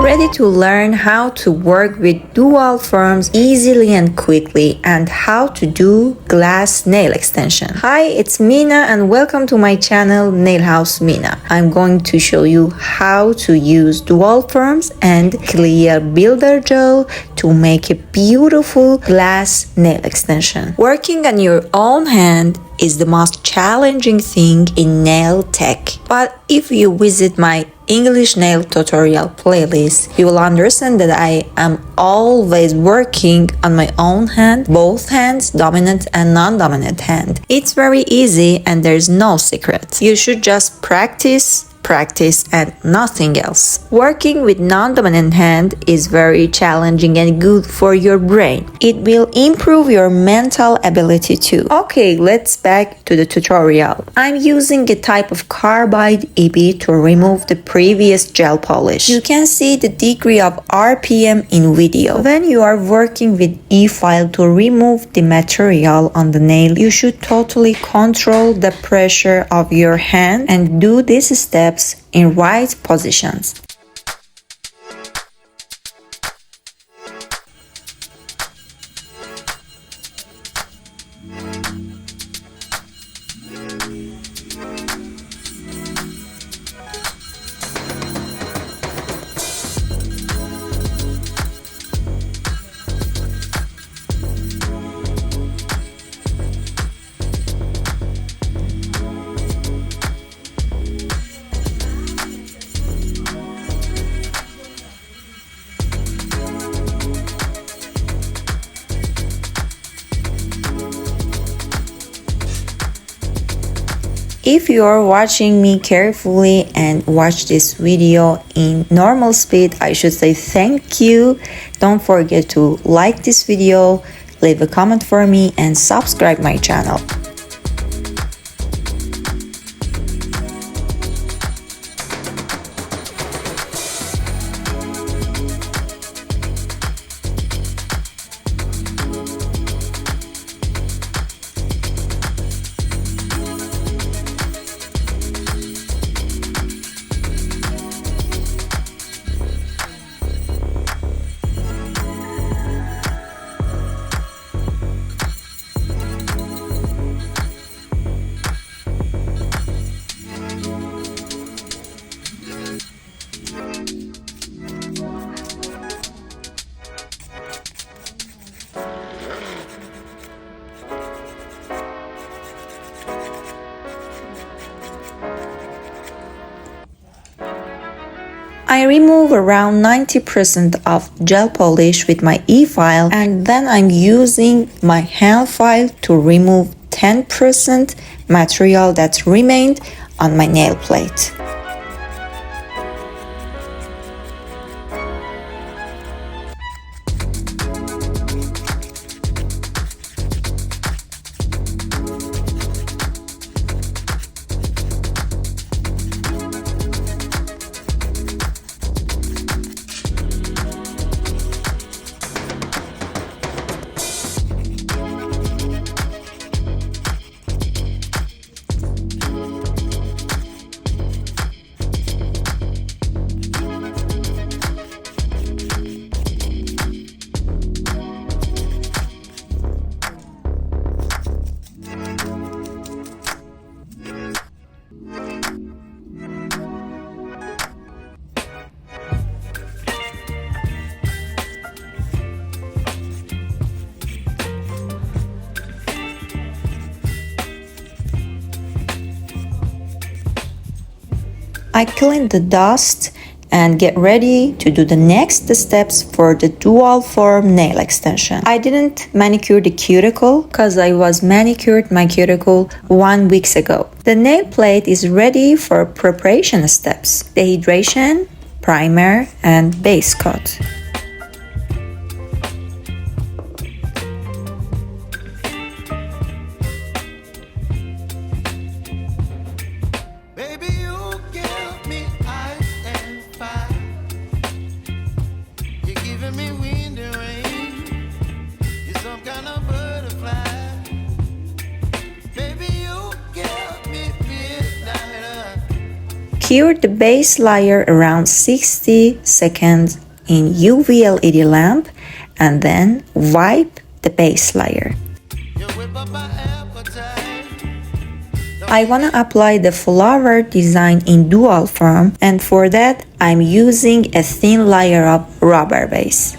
Ready to learn how to work with dual forms easily and quickly and how to do glass nail extension. Hi, it's Mina and welcome to my channel Nail House Mina. I'm going to show you how to use dual forms and clear builder gel to make a beautiful glass nail extension. Working on your own hand is the most challenging thing in nail tech. But if you visit my English nail tutorial playlist, you will understand that I am always working on my own hand, both hands, dominant and non-dominant hand. It's very easy and there's no secret. You should just practice and nothing else. Working with non-dominant hand is very challenging and good for your brain. It will improve your mental ability too. Okay, let's back to the tutorial. I'm using a type of carbide EB to remove the previous gel polish. You can see the degree of RPM in video. When you are working with E-file to remove the material on the nail, you should totally control the pressure of your hand and do these steps in right positions. If you are watching me carefully and watch this video in normal speed, I should say thank you. Don't forget to like this video, leave a comment for me and subscribe my channel. I remove around 90% of gel polish with my E-file and then I'm using my hand file to remove 10% material that remained on my nail plate. I clean the dust and get ready to do the next steps for the dual form nail extension. I didn't manicure the cuticle because I was manicured my cuticle 1 week ago. The nail plate is ready for preparation steps: dehydration, primer, and base coat. cure the base layer around 60 seconds in UV LED lamp and then wipe the base layer. I wanna apply the flower design in dual form, and for that I'm using a thin layer of rubber base.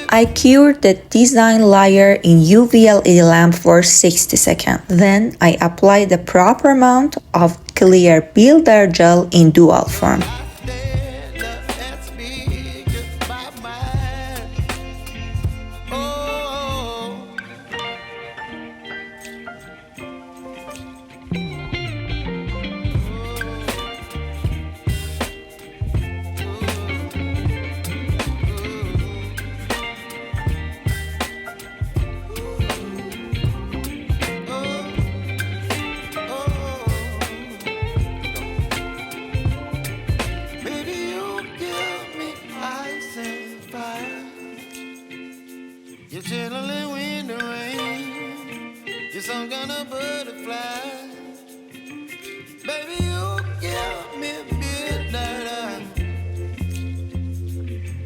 I cured the design layer in UV LED lamp for 60 seconds. Then I apply the proper amount of clear Bielder gel in dual form. You're chilling in the rain. You're some kind of butterfly. Baby, you give me midnight.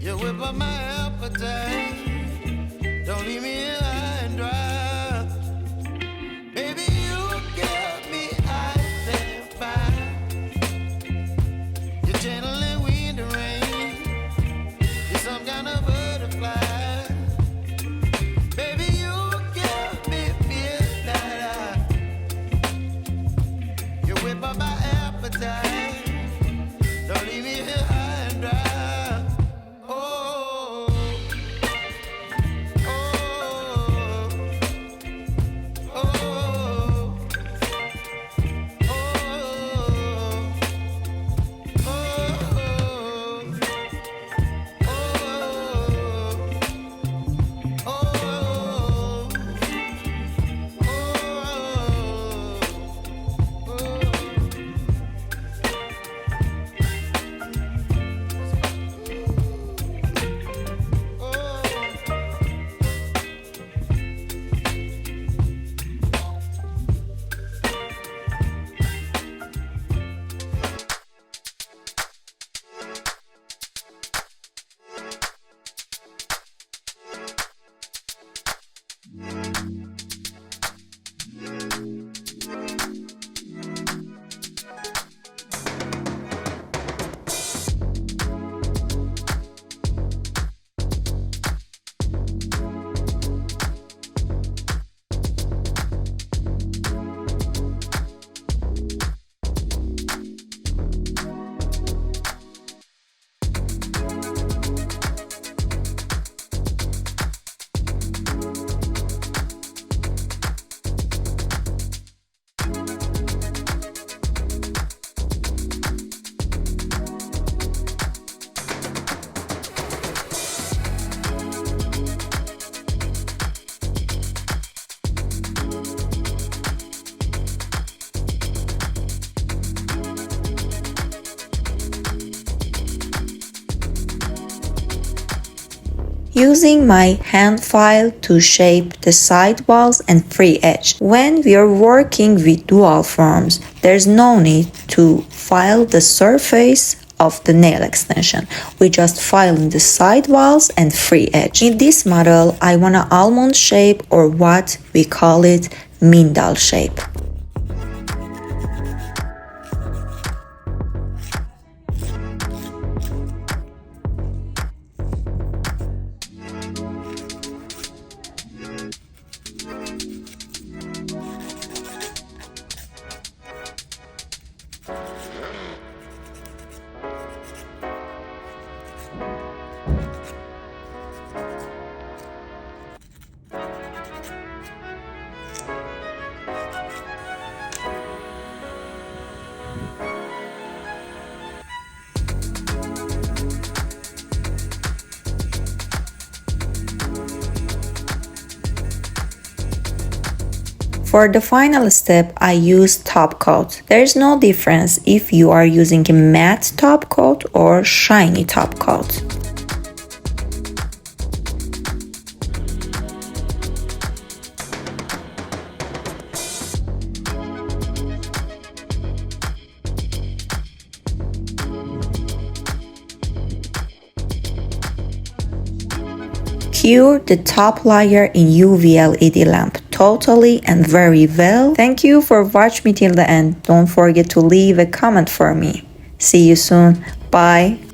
You whip up my appetite. Don't leave me here high and dry. Baby, you give me ice and fire. You're channeling wind and rain. You're some kind of butterfly. Don't leave me here high and dry. Oh, oh, oh, oh, Using my hand file to shape the side walls and free edge. When we are working with dual forms, there's no need to file the surface of the nail extension. We just file in the side walls and free edge. In this model, I want an almond shape, or what we call it, mindal shape. For the final step, I use top coat. There is no difference if you are using a matte top coat or shiny top coat. Cure the top layer in UV LED lamp totally and very well. Thank you for watching me till the end. Don't forget to leave a comment for me. See you soon. Bye.